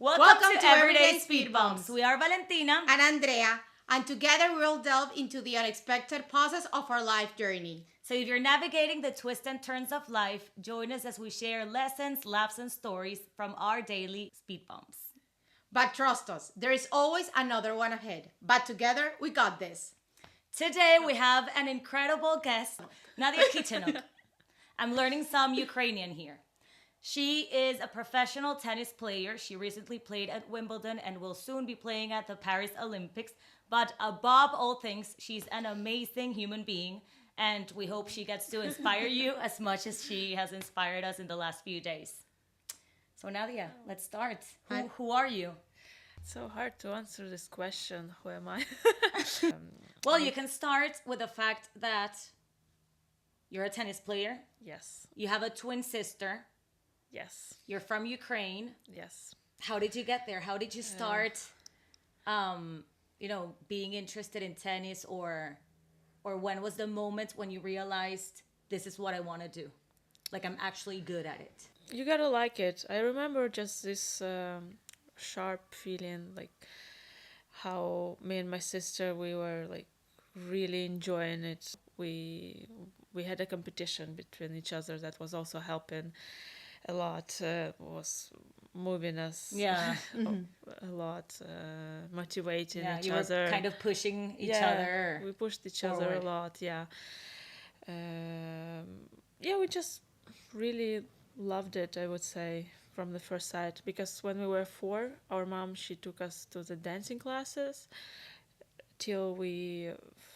Welcome to Everyday Speed Bumps. We are Valentina and Andrea, and together we'll delve into the unexpected pauses of our life journey. So if you're navigating the twists and turns of life, join us as we share lessons, laughs, and stories from our daily speed bumps. But trust us, there is always another one ahead. But together, we got this. Today we have an incredible guest, Nadiia Kichenok. I'm learning some Ukrainian here. She is a professional tennis player. She recently played at Wimbledon and will soon be playing at the Paris Olympics. But above all things, she's an amazing human being. And we hope she gets to inspire you as much as she has inspired us in the last few days. So Nadiia, let's start. Who are you? It's so hard to answer this question. Who am I? Well, you can start with the fact that you're a tennis player. Yes. You have a twin sister. Yes. You're from Ukraine. Yes. How did you get there? How did you start, being interested in tennis, or when was the moment when you realized this is what I want to do? Like, I'm actually good at it. You gotta like it. I remember just this sharp feeling, like how me and my sister, we were like really enjoying it. We had a competition between each other that was also helping a lot, was moving us a lot, motivating each you other. Were kind of pushing each other. We pushed each forward. other a lot, we just really loved it, I would say, from the first sight, because when we were 4, our mom, she took us to the dancing classes till we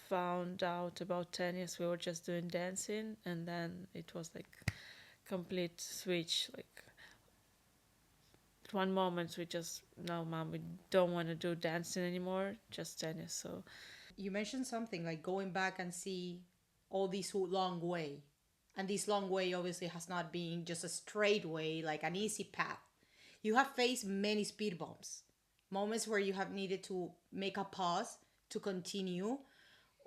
found out about tennis. We were just doing dancing, and then it was like complete switch. Like at one moment we just, no mom, we don't want to do dancing anymore, just tennis. So you mentioned something like going back and see all this long way, and this long way obviously has not been just a straight way, like an easy path. You have faced many speed bumps, moments where you have needed to make a pause to continue,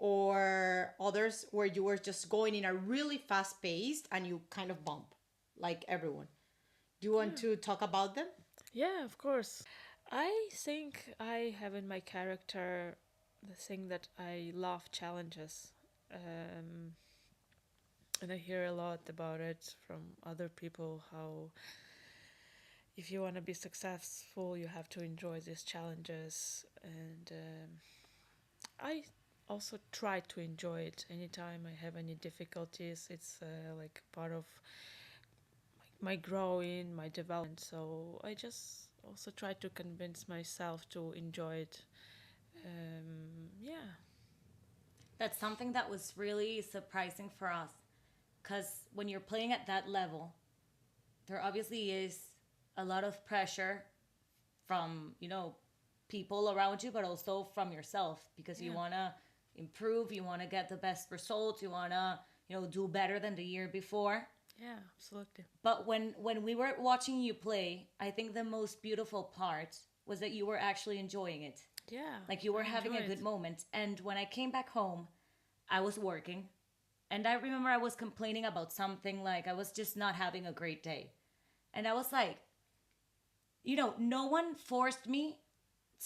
or others where you were just going in a really fast pace and you kind of bump like everyone. Do you want to talk about them? Yeah, of course. I think I have in my character the thing that I love challenges. And I hear a lot about it from other people, how if you want to be successful, you have to enjoy these challenges. And I also try to enjoy it. Anytime I have any difficulties, it's like part of my growing, my development. So I just also try to convince myself to enjoy it. That's something that was really surprising for us, because when you're playing at that level, there obviously is a lot of pressure from, people around you, but also from yourself, because you want to improve, you want to get the best results, you want to, do better than the year before. Yeah, absolutely. But when we were watching you play, I think the most beautiful part was that you were actually enjoying it. Yeah. Like you were having a good moment. And when I came back home, I was working. And I remember I was complaining about something, like I was just not having a great day. And I was like, no one forced me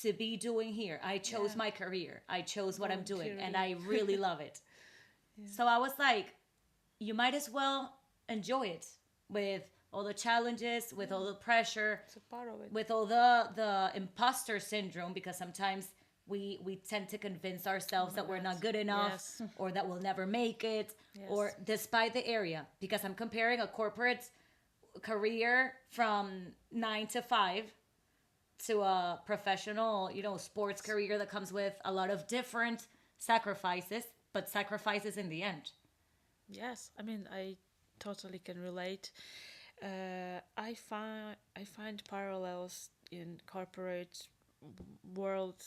to be doing here. I chose my career. I chose what I'm doing. And I really love it. So I was like, you might as well enjoy it, with all the challenges, with all the pressure, it's a part of it, with all the imposter syndrome, because sometimes we tend to convince ourselves that we're not good enough, or that we'll never make it, or despite the area, because I'm comparing a corporate career from 9 to 5 to a professional, sports career that comes with a lot of different sacrifices, but sacrifices in the end. Yes, I mean, I totally can relate. I find parallels in corporate world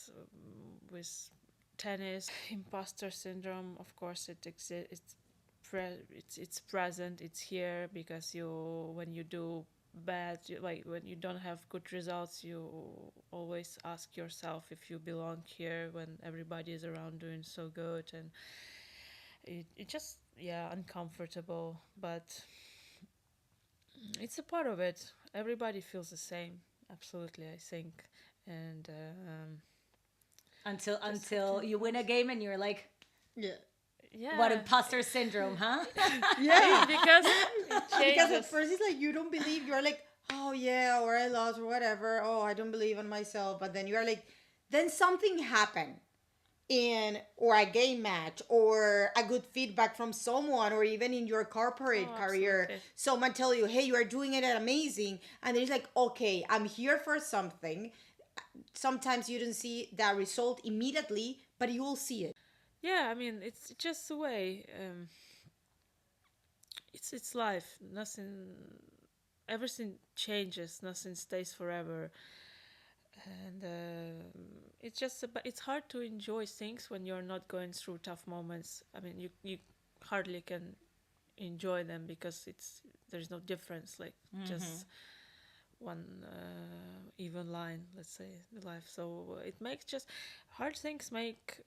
with tennis. Imposter syndrome, of course, it exists. It's present. It's here because when you do bad, like when you don't have good results, you always ask yourself if you belong here when everybody is around doing so good, and it just uncomfortable, but it's a part of it. Everybody feels the same. absolutely, I think. And Until you win a game and you're like, Yeah. what yeah, imposter syndrome, huh? Yeah. because it Because at changes. first it's like you don't believe, you're like, oh yeah, or I lost or whatever, oh I don't believe in myself, but then you're like, then something happened in, or a game match, or a good feedback from someone, or even in your corporate Oh, career, absolutely. someone tell you, hey, you are doing it amazing, and then it's like, okay, I'm here for something. Sometimes you don't see that result immediately, but you will see it. Yeah, I mean, it's just the way. It's life. Nothing, everything changes. Nothing stays forever, and it's just it's hard to enjoy things when you're not going through tough moments. I mean, you hardly can enjoy them because there's no difference. Like just one even line, let's say, in life. So it makes just hard things make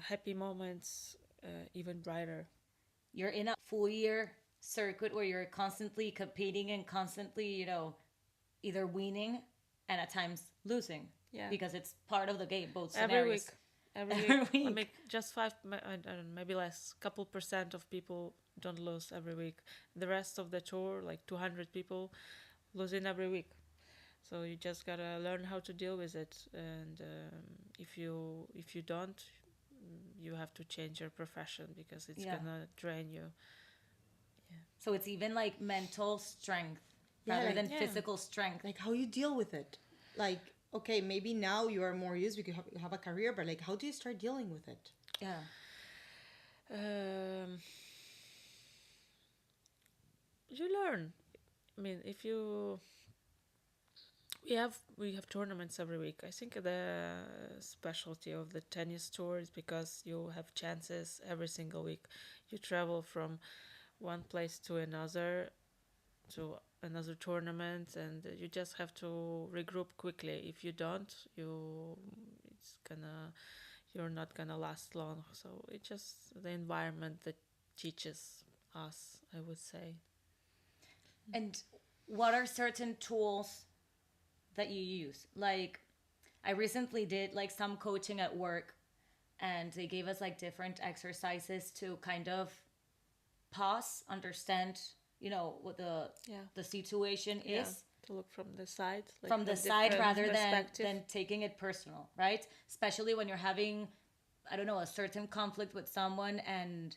happy moments even brighter. You're in a full year circuit where you're constantly competing and constantly, either winning and at times losing Yeah, because it's part of the game, both every week. scenarios. Every Every week, I week. make just I don't know, maybe less. Couple percent of people don't lose every week. The rest of the tour, like 200 people, losing every week. So you just gotta learn how to deal with it. And if you don't, you have to change your profession because it's Yeah. gonna drain you. So it's even like mental strength Yeah, rather like than Yeah. physical strength. like how you deal with it. Like, okay, maybe now you are more used because you have a career, but like, how do you start dealing with it? Yeah. Um, you learn. I mean, if you we have tournaments every week. I think the specialty of the tennis tour is because you have chances every single week. You travel from one place to another tournament, and you just have to regroup quickly. If you don't, it's gonna you're not gonna last long. So it's just the environment that teaches us, I would say. And what are certain tools that you use? Like, I recently did like some coaching at work and they gave us like different exercises to kind of pause, understand, what the Yeah, the situation yeah. is To look from the side, like from the from side different rather than perspective. than taking it personal, right? Especially when you're having, I don't know, a certain conflict with someone and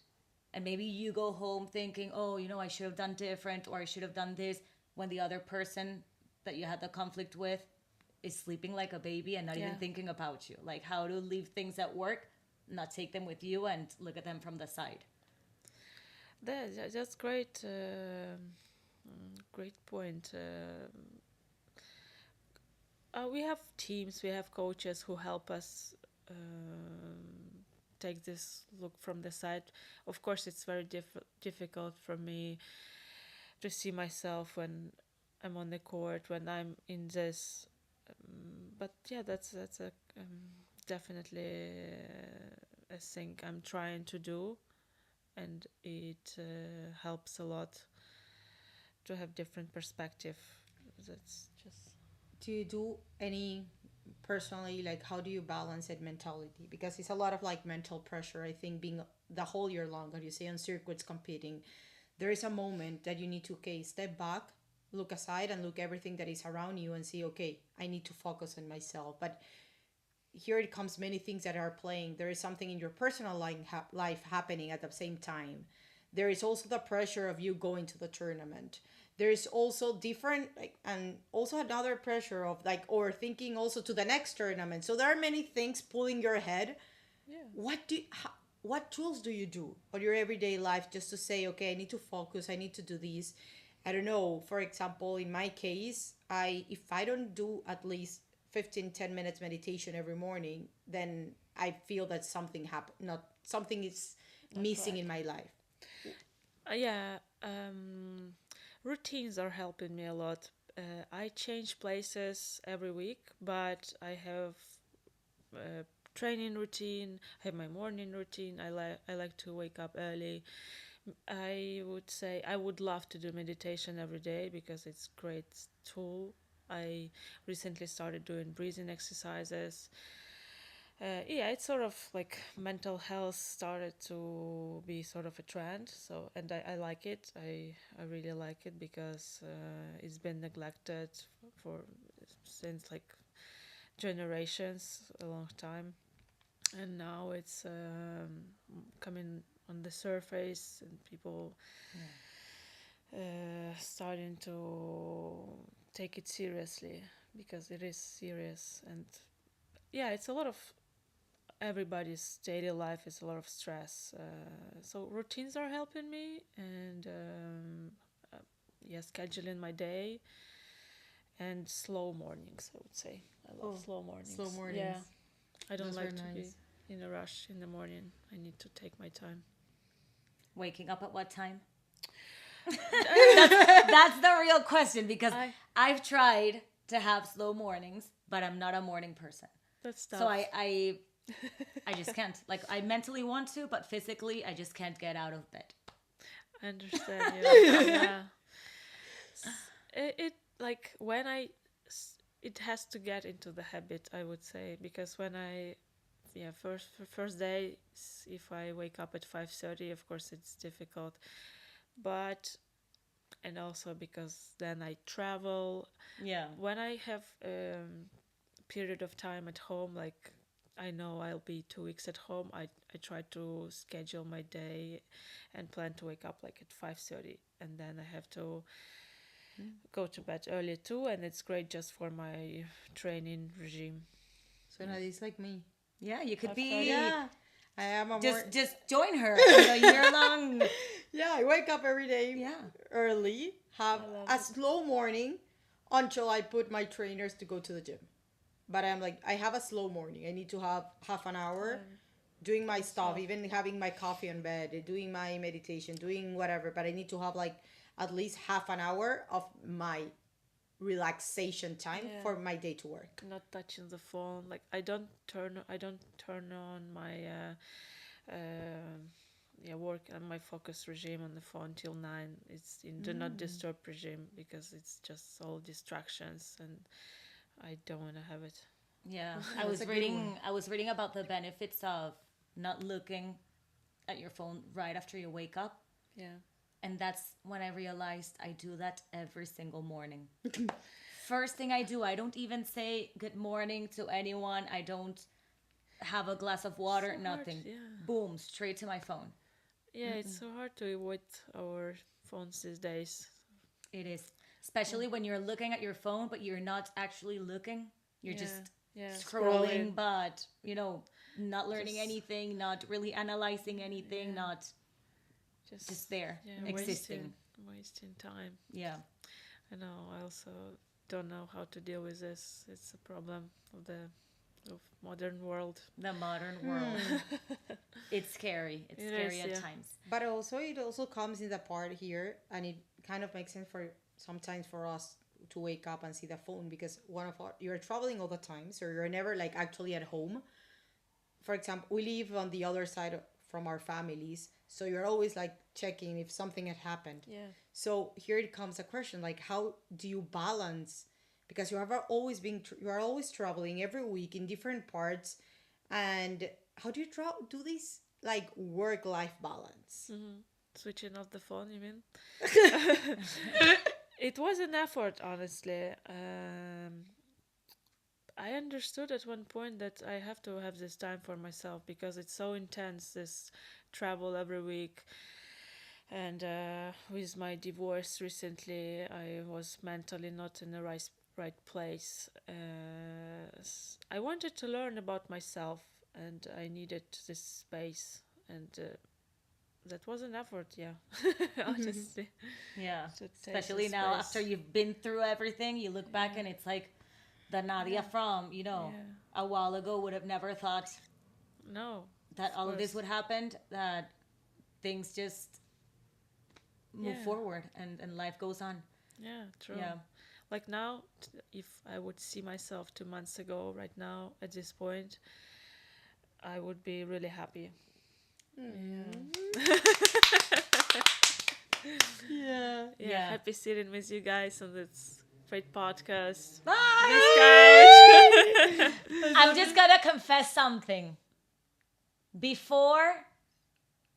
maybe you go home thinking, oh, I should have done different or I should have done this, when the other person that you had the conflict with is sleeping like a baby and not even Yeah, thinking about you. Like how to leave things at work, not take them with you and look at them from the side. that's great. Great point. We have teams, we have coaches who help us take this look from the side. Of course, it's very difficult for me to see myself when I'm on the court, when I'm in this. But yeah, that's a definitely a thing I'm trying to do, and it helps a lot to have different perspective. That's just Do you do any personally, like how do you balance it mentality? Because it's a lot of like mental pressure, I think, being the whole year long, as you say, on circuits competing. There is a moment that you need to, okay, step back, look aside, and look everything that is around you and see, okay, I need to focus on myself. But here it comes many things that are playing. There is something in your personal life happening at the same time. There is also the pressure of you going to the tournament. There is also different like, and also another pressure of like overthinking also to the next tournament. So there are many things pulling your head. yeah. What tools do you do on your everyday life just to say, okay, I need to focus, I need to do these? I don't know. For example, in my case, I if I don't do at least 15-10 minutes meditation every morning, then I feel that something happened, not something is Not missing right. in my life. Yeah, routines are helping me a lot. I change places every week, but I have a training routine. I have my morning routine. I like to wake up early. I would say I would love to do meditation every day because it's great tool. I recently started doing breathing exercises. Yeah, it's sort of like mental health started to be sort of a trend. So, and I like it. I really like it because it's been neglected for since like generations, a long time, and now it's coming on the surface, and people starting to take it seriously because it is serious. And yeah, it's a lot of everybody's daily life is a lot of stress. So routines are helping me, and yeah, scheduling my day and slow mornings. I would say I love slow mornings. Slow mornings. Yeah, I don't Those like are to nice. be in a rush in the morning. I need to take my time. Waking up at what time? That's the real question, because I've tried to have slow mornings, but I'm not a morning person. That's tough. So I just can't. Like, I mentally want to, but physically I just can't get out of bed. I understand you. Yeah. It like when it has to get into the habit, I would say, because when I yeah first day, if I wake up at 5:30, of course it's difficult, but and also because then I travel. Yeah. When I have period of time at home, like I know I'll be 2 weeks at home, I try to schedule my day and plan to wake up like at 5:30, and then I have to go to bed earlier too, and it's great just for my training regime. So now it's like me. Yeah, you could 5:30. be. Yeah. I am a Just join her in a year long. Yeah, I wake up every day Yeah. early, have I love a it. slow morning until I put my trainers to go to the gym. But I'm like, I have a slow morning. I need to have half an hour doing my stuff, even having my coffee in bed, doing my meditation, doing whatever. But I need to have like at least half an hour of my relaxation time Yeah. for my day to work. Not touching the phone. Like I don't turn on my work and my focus regime on the phone till 9. It's in do not disturb regime because it's just all distractions, and I don't want to have it. Yeah. That's a good one. I was reading about the benefits of not looking at your phone right after you wake up. Yeah. And that's when I realized I do that every single morning. First thing I do, I don't even say good morning to anyone. I don't have a glass of water, So hard, nothing. yeah. Boom, straight to my phone. Yeah, it's so hard to avoid our phones these days. It is. Especially when you're looking at your phone, but you're not actually looking. You're just scrolling, but, not learning Just- anything, not really analyzing anything, not just there, existing. wasting time. Yeah. I know. I also don't know how to deal with this. It's a problem of modern world. The modern world. It's scary. It's It scary is, at yeah. times. But also, it also comes in the part here, and it kind of makes sense for sometimes for us to wake up and see the phone because you're traveling all the time, so you're never like actually at home. For example, we live on the other side from our families, so you're always like checking if something had happened. Yeah. So here it comes a question like, how do you balance? Because you you are always traveling every week in different parts, and how do you do this like work-life balance? Switching off the phone, you mean? It was an effort, honestly. I understood at one point that I have to have this time for myself because it's so intense, this travel every week. And with my divorce recently, I was mentally not in the right place. I wanted to learn about myself, and I needed this space, and that was an effort, yeah. Honestly. Yeah. To take Especially the now space. after you've been through everything, you look back and it's like the Nadia from, a while ago would have never thought No. that all of this course. would happen, that things just move Yeah. forward and life goes on. Yeah, true. Yeah. Like now, if I would see myself 2 months ago, right now, at this point, I would be really happy. Yeah. Yeah, Yeah. happy sitting with you guys on this great podcast. Bye! This couch. I'm just gonna confess something. Before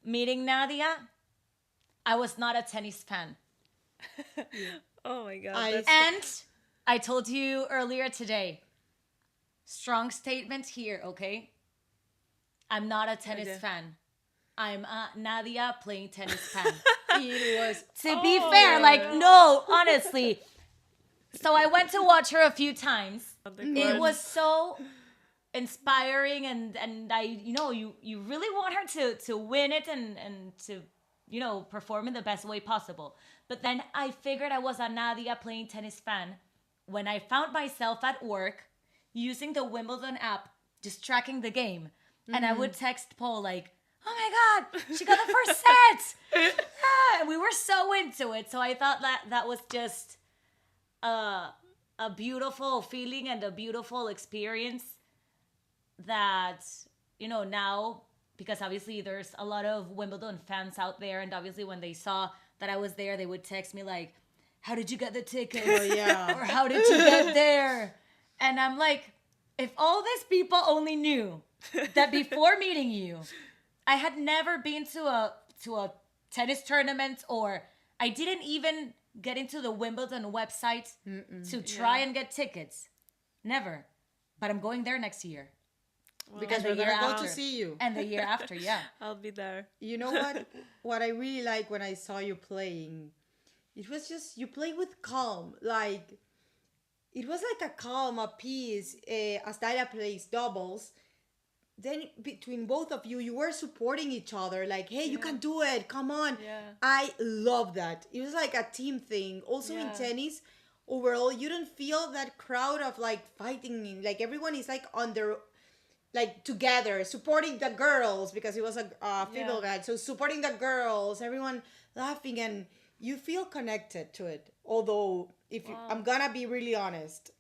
meeting Nadia, I was not a tennis fan. Oh my god. I- That's And I told you earlier today, strong statement here, okay? I'm not a tennis Yeah. fan. I'm a Nadia playing tennis fan. It was To be Oh fair, my like, God. no, honestly. So I went to watch her a few times. the It court. was so inspiring, and I, you really want her to win it and to, perform in the best way possible. But then I figured I was a Nadia playing tennis fan when I found myself at work using the Wimbledon app, just tracking the game. And I would text Paul like, oh my God, she got the first set. And we were so into it. So I thought that was just a beautiful feeling and a beautiful experience that, now, because obviously there's a lot of Wimbledon fans out there. And obviously when they saw that I was there, they would text me like, how did you get the tickets? Oh, yeah. Or how did you get there? And I'm like, if all these people only knew that before meeting you, I had never been to a tennis tournament, or I didn't even get into the Wimbledon website to try and get tickets. Never. But I'm going there next year. because And the we're year gonna go after. to see you. And the year after, yeah. I'll be there. You know what? What I really like when I saw you playing, it was just you play with calm. Like it was like a calm, a peace. As Dalia plays doubles, then between both of you, you were supporting each other. Like, hey, you can do it. Come on. Yeah. I love that. It was like a team thing. Also in Yeah. tennis, overall, you don't feel that crowd of like fighting. Like everyone is like on their like together supporting the girls because it was a female guy, so supporting the girls, everyone laughing, and you feel connected to it. Although if I'm gonna be really honest,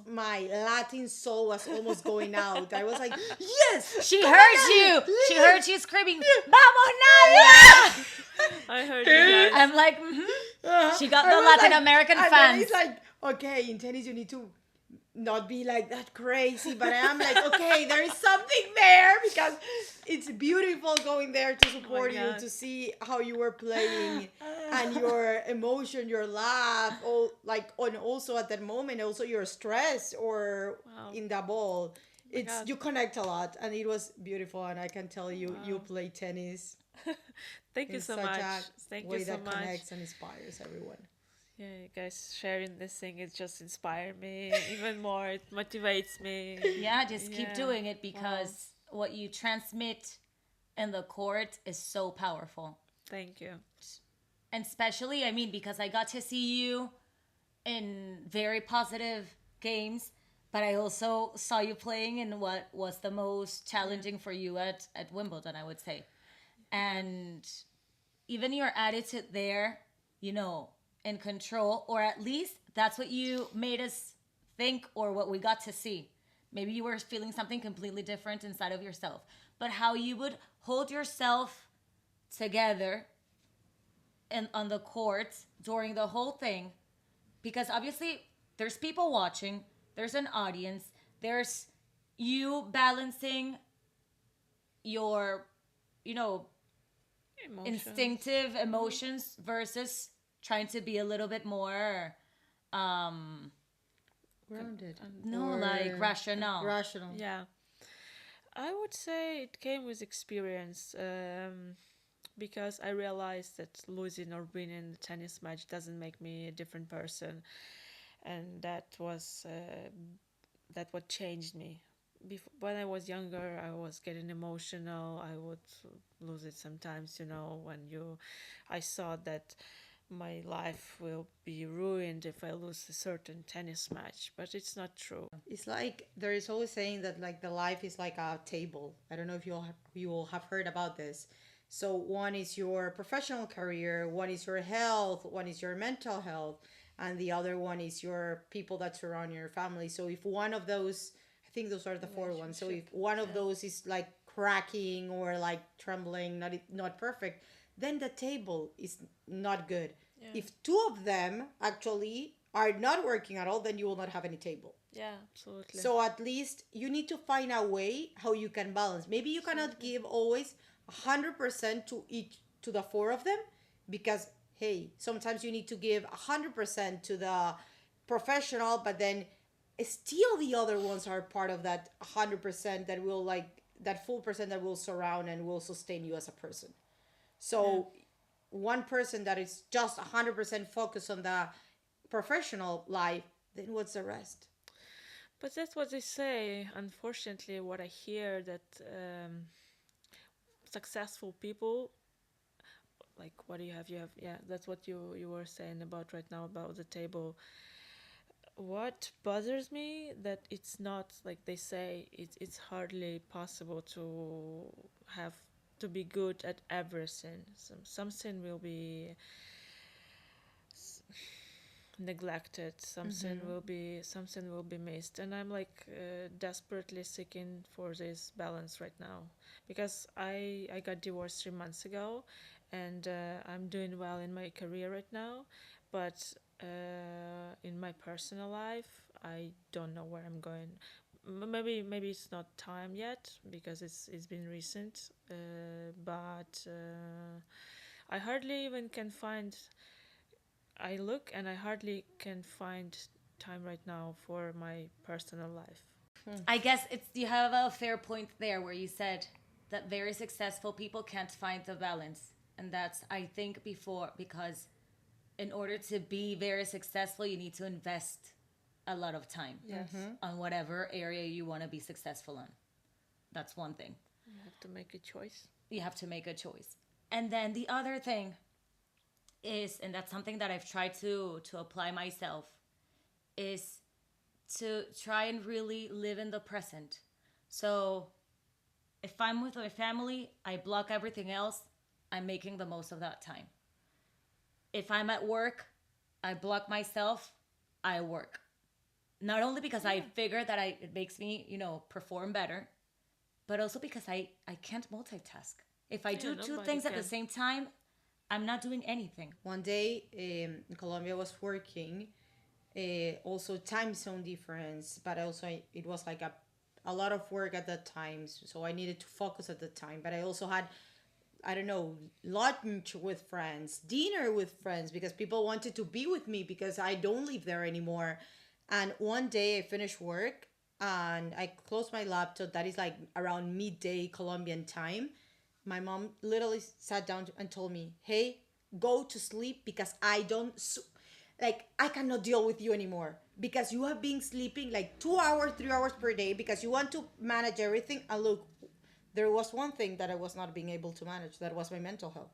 my Latin soul was almost going out. I was like, yes, She come heard on, you. please. She heard you screaming, Vamos, Nadia! I heard you guys. I'm like, She got I the was Latin like- American and then fans. it's like, okay, in tennis you need to not be like that crazy, but I'm like, okay, there is something there because it's beautiful going there to support you, God. to see how you were playing and your emotion, your laugh, all like, and also at that moment, also your stress or Wow. in the ball. It's God. you connect a lot, and it was beautiful. And I can tell you, you play tennis Thank you in so such much. a Thank way you so that much. connects and inspires everyone. Yeah, you guys sharing this thing, it just inspired me even more. It motivates me. Yeah, just keep Yeah. doing it because what you transmit in the court is so powerful. Thank you. And especially, I mean, because I got to see you in very positive games, but I also saw you playing in what was the most challenging for you at Wimbledon, I would say. And even your attitude there, in control, or at least that's what you made us think, or what we got to see. Maybe you were feeling something completely different inside of yourself, but how you would hold yourself together and on the court during the whole thing, because obviously there's people watching, there's an audience, there's you balancing your Emotions. instinctive emotions versus trying to be a little bit more Grounded. like rational. Rational. Yeah. I would say it came with experience, because I realized that losing or winning the tennis match doesn't make me a different person, and that was what changed me. When I was younger, I was getting emotional. I would lose it sometimes, I saw that my life will be ruined if I lose a certain tennis match, but it's not true. It's like there is always saying that like the life is like a table. I don't know if you all have heard about this. So one is your professional career, one is your health, one is your mental health, and the other one is your people that surround your family. So if one of those, I think those are the four ones. So if one of those is like cracking or like trembling, not perfect, then the table is not good. If two of them actually are not working at all, then you will not have any table. Yeah, absolutely. So at least you need to find a way how you can balance. Maybe you cannot give always 100% to each, to the four of them, because hey, sometimes you need to give 100% to the professional, but then still the other ones are part of that 100% that will like that full percent that will surround and will sustain you as a person. So one person that is just 100% focused on the professional life, then what's the rest? But that's what they say. Unfortunately, what I hear that successful people, like what do you have? You have, yeah, that's what you were saying about right now about the table. What bothers me that it's not like they say it's hardly possible to have to be good at everything. Something will be neglected, something will be missed, and I'm like desperately seeking for this balance right now, because I got divorced 3 months ago, and I'm doing well in my career right now, but in my personal life I don't know where I'm going. Maybe it's not time yet because it's been recent, but I hardly even can find I look and I hardly can find time right now for my personal life. I guess it's you have a fair point there where you said that very successful people can't find the balance. And that's I think before because in order to be very successful you need to invest a lot of time Yes. on whatever area you want to be successful in. That's one thing. You have to make a choice. You have to make a choice. And then the other thing is, and that's something that I've tried to apply myself, is to try and really live in the present. So if I'm with my family, I block everything else. I'm making the most of that time. If I'm at work, I block myself. I work. Not only because I figure that it makes me, perform better, but also because I can't multitask. If I do two things at the same time, I'm not doing anything. One day in Colombia I was working, also time zone difference, but also it was like a lot of work at that time, so I needed to focus at the time. But I also had, I don't know, lunch with friends, dinner with friends, because people wanted to be with me because I don't live there anymore. And one day I finished work and I closed my laptop. That is like around midday Colombian time. My mom literally sat down and told me, hey, go to sleep because I cannot deal with you anymore because you have been sleeping like 2 hours, 3 hours per day because you want to manage everything. And look, there was one thing that I was not being able to manage. That was my mental health,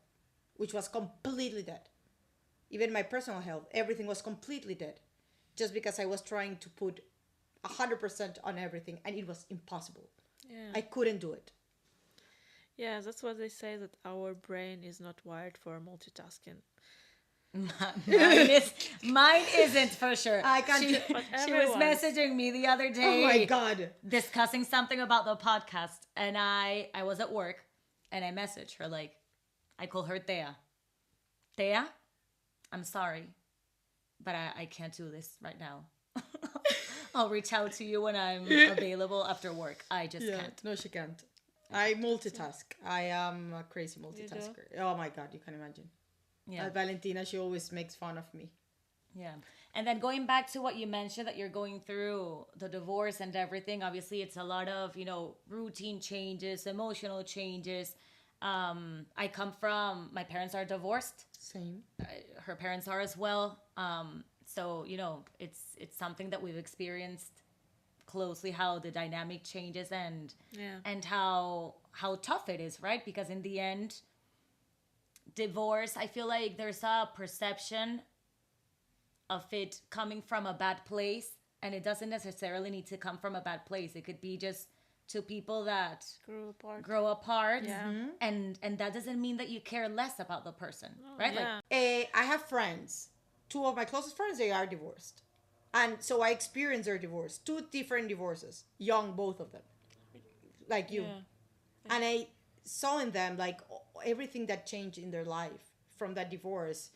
which was completely dead. Even my personal health, everything was completely dead just because I was trying to put 100% on everything and it was impossible. Yeah. I couldn't do it. Yeah, that's what they say, that our brain is not wired for multitasking. Mine isn't for sure. I can't. She was messaging me the other day. Oh my God. Discussing something about the podcast, and I was at work, and I messaged her like, I call her Thea. Thea, I'm sorry, but I can't do this right now. I'll reach out to you when I'm available after work. I just can't. No, she can't. I multitask. I am a crazy multitasker. Oh my God, you can imagine. Yeah. Valentina, she always makes fun of me. Yeah. And then going back to what you mentioned that you're going through the divorce and everything, obviously it's a lot of, routine changes, emotional changes. I come from, my parents are divorced. Same. Her parents are as well. So, it's something that we've experienced closely, how the dynamic changes and how tough it is, right? Because in the end, divorce, I feel like there's a perception of it coming from a bad place, and it doesn't necessarily need to come from a bad place. It could be just two people that grow apart, and that doesn't mean that you care less about the person, right? Yeah. I have friends. Two of my closest friends, they are divorced. And so I experienced their divorce. 2 different divorces. Young, both of them. Like you. Yeah. And I saw in them like everything that changed in their life from that divorce.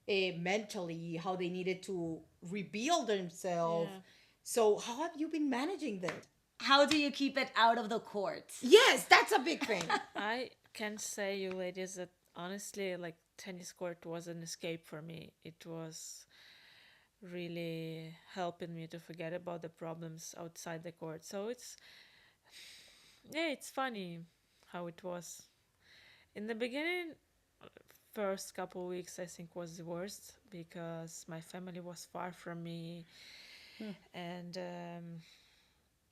mentally, how they needed to rebuild themselves. Yeah. So how have you been managing that? How do you keep it out of the court? Yes, that's a big thing. I can say, you ladies, that honestly, like, tennis court was an escape for me. It was really helping me to forget about the problems outside the court. So it's funny how it was. In the beginning, first couple weeks, I think, was the worst because my family was far from me, and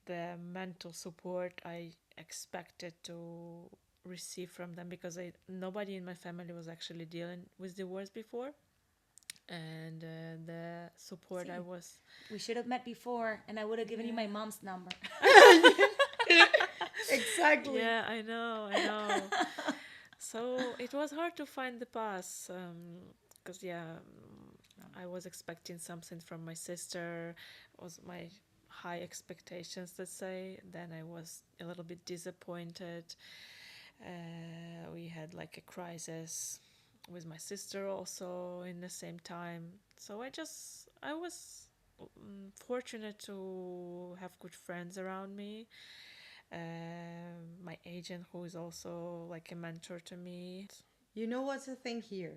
the mental support I expected to receive from them, because nobody in my family was actually dealing with divorce before, and the support I See. was. We should have met before, and I would have given you my mom's number. Exactly. Yeah, I know. So it was hard to find the pass, because I was expecting something from my sister. Was my high expectations, let's say. Then I was a little bit disappointed. We had like a crisis with my sister also in the same time. So I was fortunate to have good friends around me. My agent, who is also like a mentor to me. You know what's the thing here?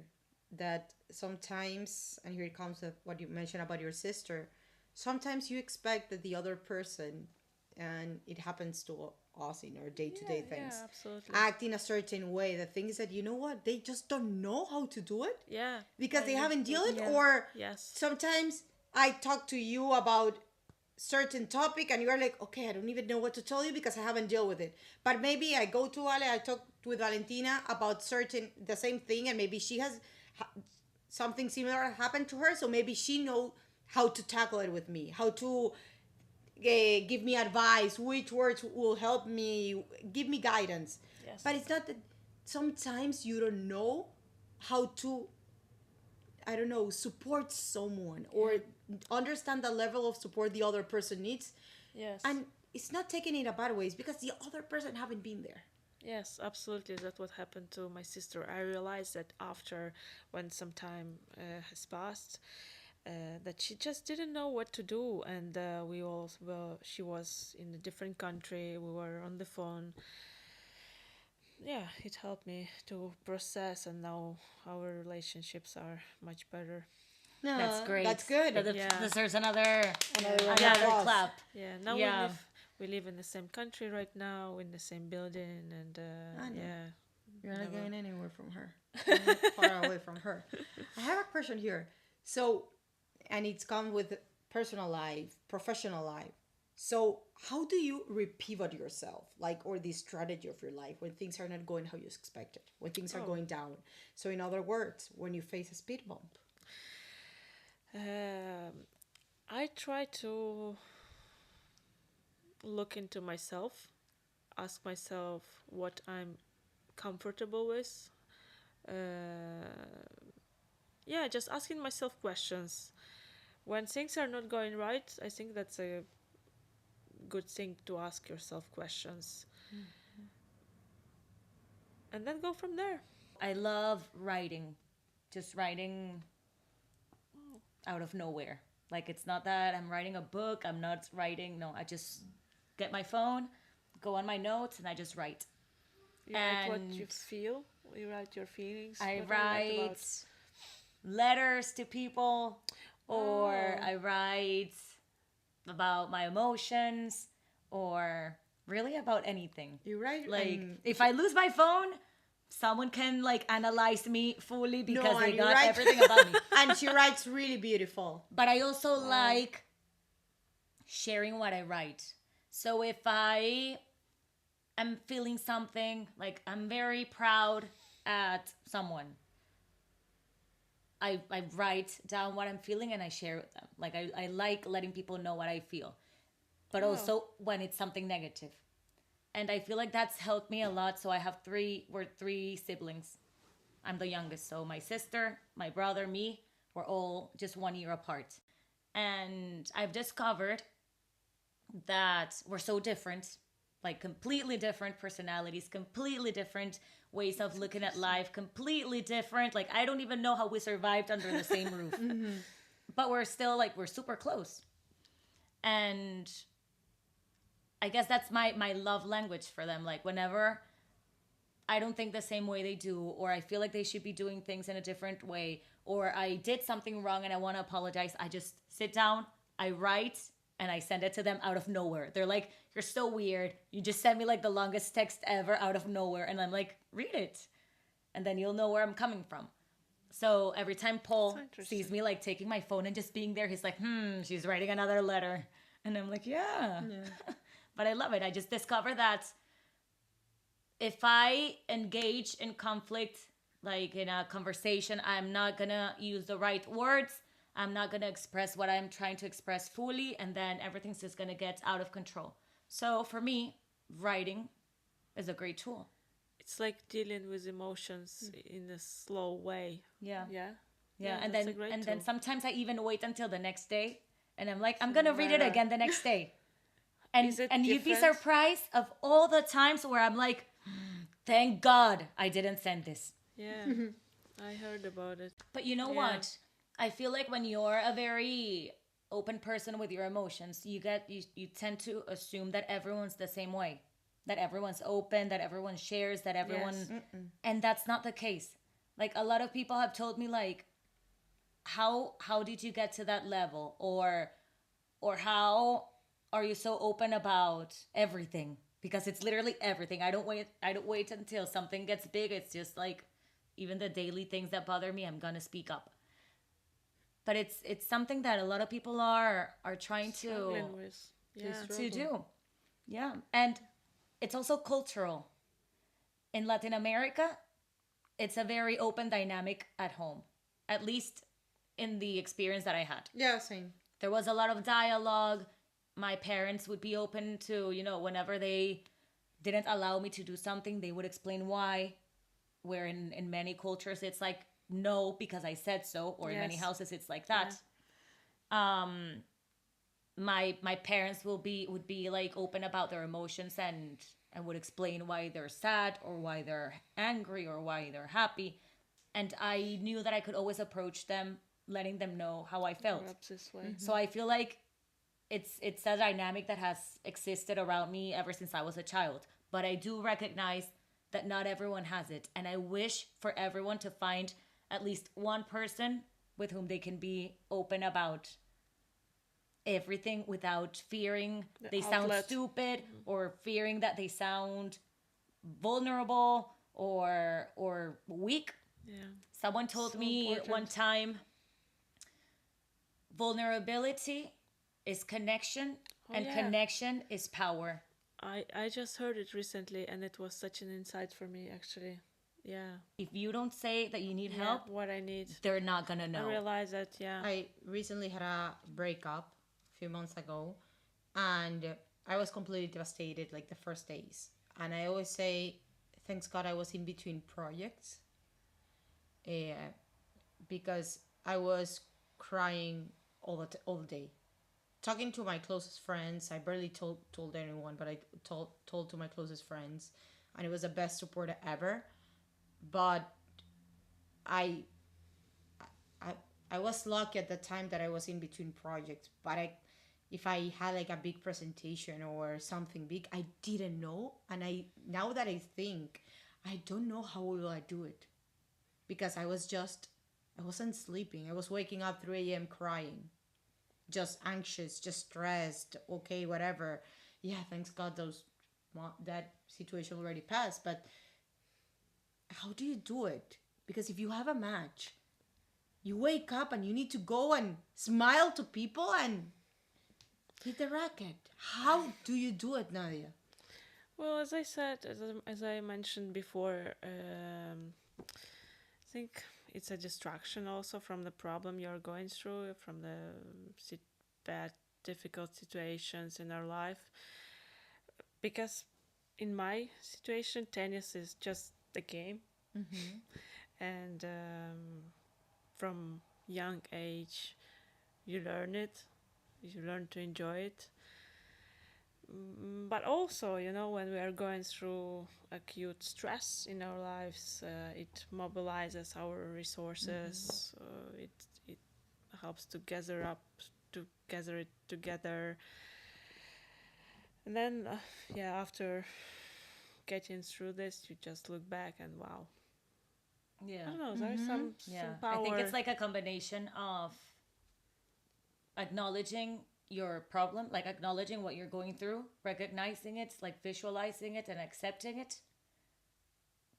That sometimes, and here it comes with what you mentioned about your sister, sometimes you expect that the other person, and it happens to us in our day to day things, Yeah, absolutely. act in a certain way. The thing is that, you know what? They just don't know how to do it Yeah. because I they haven't dealt it, Yeah. or Yes. sometimes I talk to you about certain topic and you're like, okay, I don't even know what to tell you because I haven't dealt with it. But maybe I go to Ale, I talk with Valentina about the same thing, and maybe she has something similar happen to her, so maybe she know how to tackle it with me, how to give me advice, which words will help me, give me guidance. Yes. But it's not that sometimes you don't know how to, I don't know, support someone or understand the level of support the other person needs. Yes. And it's not taking it in a bad way, it's because the other person haven't been there. Yes, absolutely. That's what happened to my sister. I realized that after, when some time has passed, that she just didn't know what to do, and she was in a different country. We were on the phone. Yeah, it helped me to process, and now our relationships are much better. No, That's great. That's good. That Yeah. deserves another Another round of another applause. clap. Yeah, now Yeah. we live in the same country right now, in the same building, and I know. yeah. You're not Never. going anywhere from her. You're not far away from her. I have a question here. So, and it's come with personal life, professional life. So, how do you repivot yourself, like, or the strategy of your life when things are not going how you expected, when things are going down? So, in other words, when you face a speed bump. I try to look into myself, ask myself what I'm comfortable with. Yeah, just asking myself questions. When things are not going right, I think that's a good thing to ask yourself questions. And then go from there. I love writing, just writing out of nowhere. Like, it's not that I'm writing a book, I'm not writing, no, I just get my phone, go on my notes, and I just write. You write what you And feel, you write your feelings. I what do you write about? letters to people, or I write about my emotions, or really about anything. You right? Like, And if I lose my phone, someone can like analyze me fully because No, they and you got write- everything about me. and she writes really beautiful. But I also like sharing what I write. So if I am feeling something, like I'm very proud at someone, I write down what I'm feeling and I share with them. Like, I like letting people know what I feel. But also when it's something negative. And I feel like that's helped me a lot. So I have we're three siblings. I'm the youngest. So my sister, my brother, me, we're all just 1 year apart. And I've discovered that we're so different. like completely different personalities, completely different ways of looking at life, completely different. Like I don't even know how we survived under the same roof. But we're still like we're super close. And I guess that's my love language for them. Like whenever I don't think the same way they do, or I feel like they should be doing things in a different way, or I did something wrong and I want to apologize, I just sit down, I write, and I send it to them out of nowhere. They're like, "You're so weird. You just sent me like the longest text ever out of nowhere." And I'm like, "Read it. And then you'll know where I'm coming from." So every time Paul sees me like taking my phone and just being there, he's like, she's writing another letter. And I'm like, yeah. But I love it. I just discovered that if I engage in conflict, like in a conversation, I'm not gonna use the right words. I'm not gonna express what I'm trying to express fully, and then everything's just gonna get out of control. So for me, writing is a great tool. It's like dealing with emotions in a slow way. Yeah. Yeah. Yeah, and that's then a great then tool. sometimes I even wait until the next day, and I'm like, I'm gonna read it again the next day, and Is it you'd be different? surprised of all the times where I'm like, thank God I didn't send this. Yeah. I heard about it. But you know Yeah. what? I feel like when you're a very open person with your emotions, you tend to assume that everyone's the same way, that everyone's open, that everyone shares, that everyone, Yes. and that's not the case. Like a lot of people have told me like, how did you get to that level, or how are you so open about everything, because it's literally everything. I don't wait until something gets big. It's just like even the daily things that bother me, I'm gonna speak up. But it's something that a lot of people are trying to Struggling with. Yeah. do. Yeah, and it's also cultural. In Latin America, it's a very open dynamic at home, at least in the experience that I had. Yeah, same. There was a lot of dialogue. My parents would be open to, whenever they didn't allow me to do something, they would explain why. Where in many cultures, it's like, no, because I said so. Or in many Yes. houses, it's like that. My parents would be like open about their emotions, and would explain why they're sad or why they're angry or why they're happy. And I knew that I could always approach them, letting them know how I felt. Perhaps this way. So I feel like it's a dynamic that has existed around me ever since I was a child. But I do recognize that not everyone has it, and I wish for everyone to find at least one person with whom they can be open about everything without fearing they sound outlet. stupid, or fearing that they sound vulnerable or weak. Yeah. Someone told So me important. one time, vulnerability is connection, and yeah. connection is power. I just heard it recently, and it was such an insight for me, actually. Yeah. If you don't say that you need Yeah, help, what I need. they're not gonna I know. realize that, yeah. I recently had a breakup a few months ago, and I was completely devastated like the first days. And I always say, thanks God I was in between projects, because I was crying all the day. Talking to my closest friends, I barely told anyone, but I told to my closest friends, and it was the best support ever. But I I I was lucky at the time that I was in between projects. But if I had like a big presentation or something big, I didn't know. And now that I think, I don't know how will I do it, because I wasn't sleeping. I was waking up 3 a.m. crying, just anxious, just stressed. Okay, whatever. Yeah, thanks God that situation already passed. But how do you do it? Because if you have a match, you wake up and you need to go and smile to people and hit the racket. How do you do it, Nadia? Well, as I said, as I mentioned before, I think it's a distraction also from the problem you're going through, from the bad, difficult situations in our life. Because in my situation, tennis is just the game. And from young age, you learn it, you learn to enjoy it. But also, when we are going through acute stress in our lives, it mobilizes our resources. It helps to gather it together. And then, after getting through this, you just look back and wow. Yeah. I don't know. There's some power. I think it's like a combination of acknowledging your problem, like acknowledging what you're going through, recognizing it, like visualizing it and accepting it,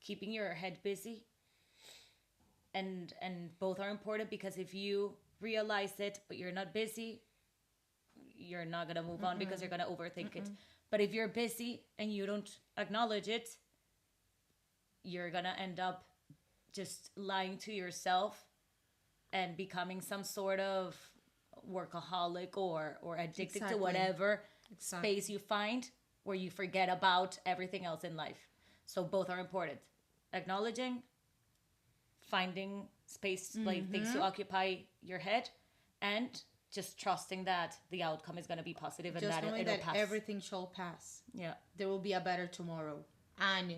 keeping your head busy. And both are important, because if you realize it but you're not busy, you're not going to move on, because you're going to overthink it. But if you're busy and you don't acknowledge it, you're going to end up just lying to yourself and becoming some sort of workaholic or addicted to whatever space you find, where you forget about everything else in life. So both are important. Acknowledging, finding space, like things to occupy your head, and just trusting that the outcome is going to be positive, and just that knowing it'll that pass. everything shall pass. Yeah. There will be a better tomorrow, and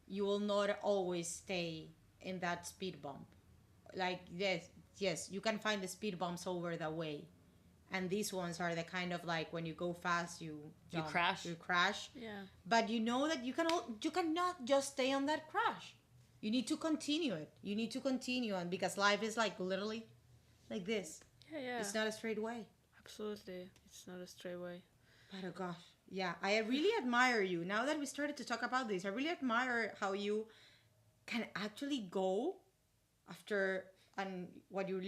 you will not always stay in that speed bump. Like, yes, you can find the speed bumps over the way, and these ones are the kind of like when you go fast, you crash. Yeah. But you know that you cannot just stay on that crash. You need to continue it. You need to continue on, because life is like literally like this. Yeah. It's not a straight way. Absolutely. It's not a straight way. But oh gosh. Yeah, I really admire you. Now that we started to talk about this, I really admire how you can actually go after and what you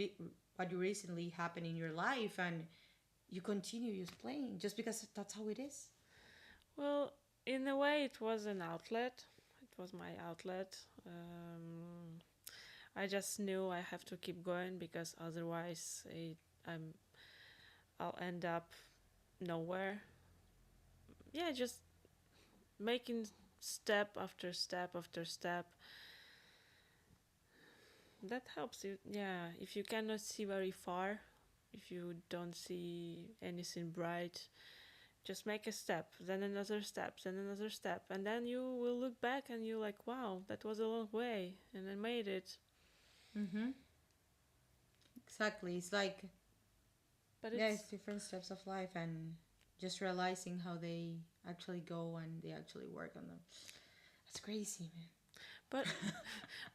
recently happened in your life, and you continue just playing just because that's how it is. Well, in a way, it was an outlet. It was my outlet. I just knew I have to keep going, because otherwise I'll end up nowhere. Yeah, just making step after step after step. That helps you. Yeah, if you cannot see very far, if you don't see anything bright, just make a step, then another step, then another step, and then you will look back and you're like, wow, that was a long way, and I made it. Exactly. It's like, But it's different steps of life, and just realizing how they actually go and they actually work on them. That's crazy, man. but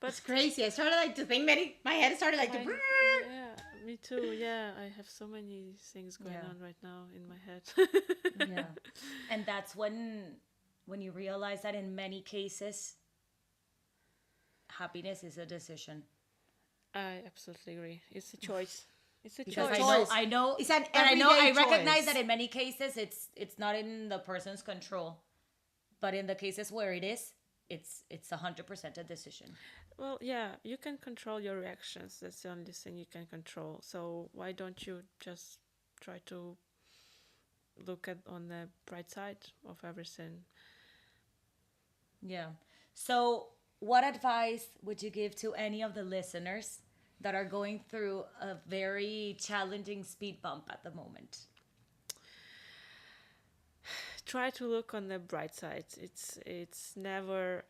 It's crazy. I started like to think my head started like to. yeah, me too. Yeah, I have so many things going on right now in my head. Yeah. And that's when you realize that in many cases, happiness is a decision. I absolutely agree. It's a choice. It's a Because choice. I know, It's an and I recognize choice. that in many cases it's not in the person's control, but in the cases where it is, it's 100% a decision. Well, yeah, you can control your reactions. That's the only thing you can control. So why don't you just try to look on the bright side of everything? Yeah. So, what advice would you give to any of the listeners that are going through a very challenging speed bump at the moment? Try to look on the bright side. It's never,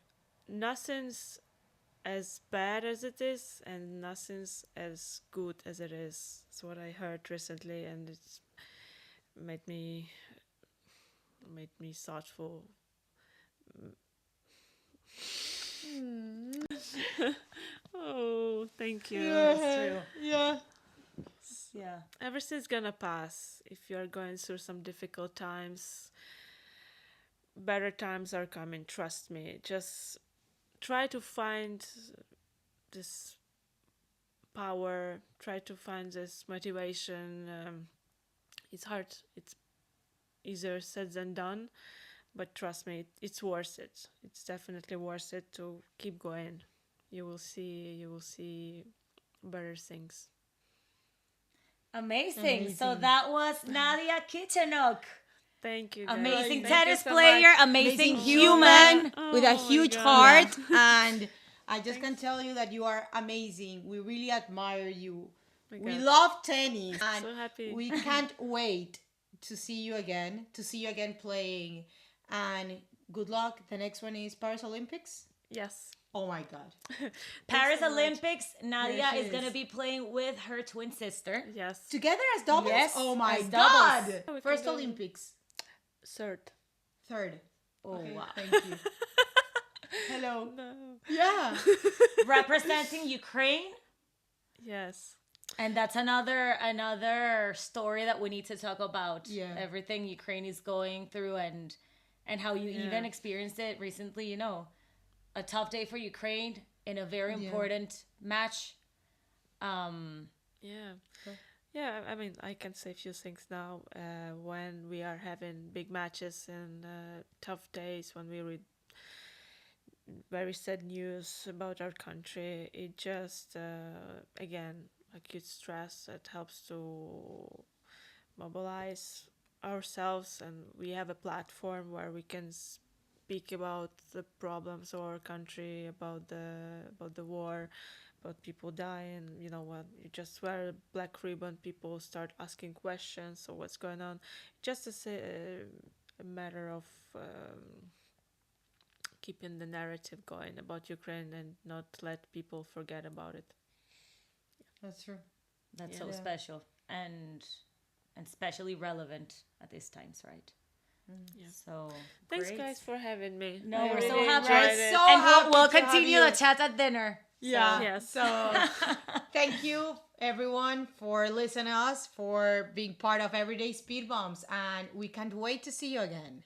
nothing's as bad as it is, and nothing's as good as it is. That's what I heard recently, and it's made me thoughtful. Oh, thank you. That's true. Yeah. Yeah. Everything's gonna pass. If you're going through some difficult times, better times are coming. Trust me. Just try to find this power. Try to find this motivation. It's hard. It's easier said than done, but trust me, it's worth it. It's definitely worth it to keep going. You will see better things. Amazing. So that was Nadiia Kichenok. Thank you, guys. Amazing Thank tennis you so player, much. amazing human Oh with a my huge God. heart, and I just can tell you that you are amazing. We really admire you. My We God. love tennis, and So happy. we can't wait to see you again playing And good luck. The next one is Paris Olympics. Yes. Oh my God. Paris so much. Olympics, Nadia There she is going to is. be playing with her twin sister. Yes. Together as doubles? Yes, Oh my as God. doubles. We can First go- Olympics. Third. Third. Oh, Okay, wow. thank you. Hello. No. Yeah. Representing Ukraine. Yes. And that's another story that we need to talk about. Yeah. Everything Ukraine is going through and how you Yeah. even experienced it recently, you know. A tough day for Ukraine in a very important match. Yeah. Yeah, I mean, I can say a few things now. When we are having big matches and tough days, when we read very sad news about our country, it just, again, acute stress. It helps to mobilize ourselves, and we have a platform where we can speak about the problems of our country, about the war, about people dying. You know, when you just wear a black ribbon, people start asking questions. So what's going on? Just a matter of keeping the narrative going about Ukraine and not let people forget about it. That's true. That's Yeah. so special and especially relevant at these times, right? Yeah. So Thanks, great. guys, for having me. No, I we're so really happy. enjoyed We're it. so And happy we'll to have continue you. the chat at dinner. Yeah. So- Yes. So thank you everyone for listening to us, for being part of Everyday Speed Bumps, and we can't wait to see you again.